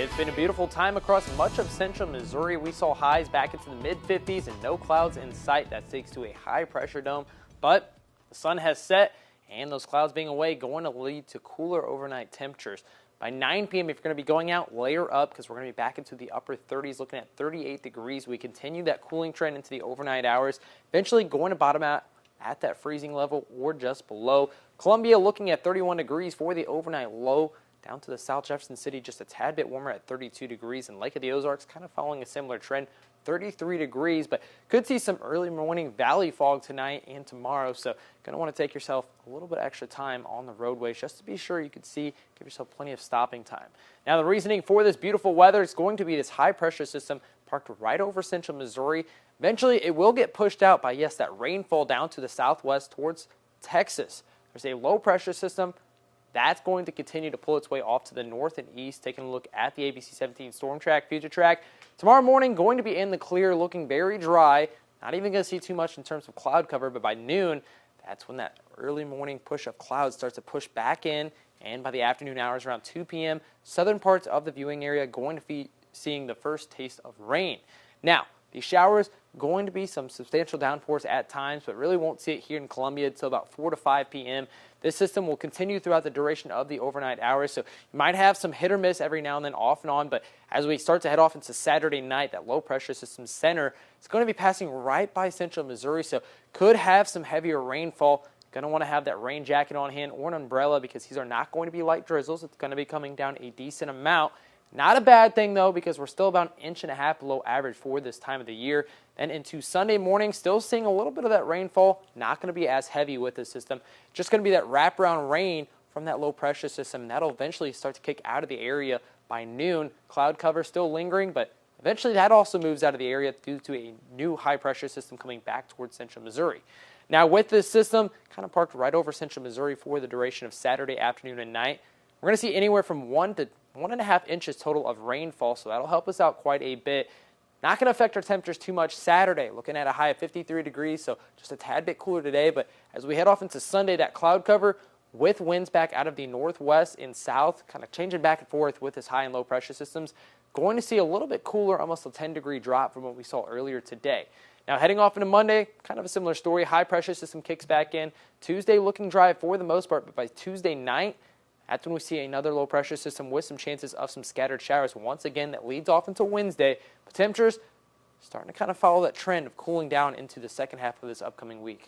It's been a beautiful time across much of central Missouri. We saw highs back into the mid-50s and no clouds in sight. That's thanks to a high-pressure dome. But the sun has set, and those clouds being away going to lead to cooler overnight temperatures. By 9 p.m., if you're going to be going out, layer up because we're going to be back into the upper 30s, looking at 38 degrees. We continue that cooling trend into the overnight hours, eventually going to bottom out at that freezing level or just below. Columbia looking at 31 degrees for the overnight low. Down to the South Jefferson City, just a tad bit warmer at 32 degrees. And Lake of the Ozarks kind of following a similar trend, 33 degrees. But could see some early morning valley fog tonight and tomorrow. So going to want to take yourself a little bit extra time on the roadways just to be sure you can see, give yourself plenty of stopping time. Now the reasoning for this beautiful weather is going to be this high pressure system parked right over central Missouri. Eventually it will get pushed out by, yes, that rainfall down to the southwest towards Texas. There's a low pressure system that's going to continue to pull its way off to the north and east. Taking a look at the ABC 17 Storm Track, Future Track. Tomorrow morning, going to be in the clear, looking very dry. Not even going to see too much in terms of cloud cover, but by noon, that's when that early morning push of clouds starts to push back in. And by the afternoon hours, around 2 p.m., southern parts of the viewing area going to be seeing the first taste of rain. Now, these showers going to be some substantial downpours at times, but really won't see it here in Columbia until about 4 to 5 p.m. This system will continue throughout the duration of the overnight hours, so you might have some hit or miss every now and then off and on, but as we start to head off into Saturday night, that low pressure system center is going to be passing right by central Missouri, so could have some heavier rainfall. Going to want to have that rain jacket on hand or an umbrella because these are not going to be light drizzles. It's going to be coming down a decent amount. Not a bad thing, though, because we're still about 1.5 inches below average for this time of the year. Then into Sunday morning, still seeing a little bit of that rainfall. Not going to be as heavy with the system. Just going to be that wraparound rain from that low pressure system. That'll eventually start to kick out of the area by noon. Cloud cover still lingering, but eventually that also moves out of the area due to a new high pressure system coming back towards central Missouri. Now, with this system kind of parked right over central Missouri for the duration of Saturday afternoon and night, we're going to see anywhere from 1 to 1.5 inches total of rainfall, so that'll help us out quite a bit. Not going to affect our temperatures too much Saturday, looking at a high of 53 degrees, so just a tad bit cooler today. But as we head off into Sunday, that cloud cover with winds back out of the northwest and south, kind of changing back and forth with this high and low pressure systems, going to see a little bit cooler, almost a 10-degree drop from what we saw earlier today. Now, heading off into Monday, kind of a similar story. High pressure system kicks back in. Tuesday looking dry for the most part, but by Tuesday night, that's when we see another low pressure system with some chances of some scattered showers. Once again, that leads off until Wednesday. But temperatures starting to kind of follow that trend of cooling down into the second half of this upcoming week.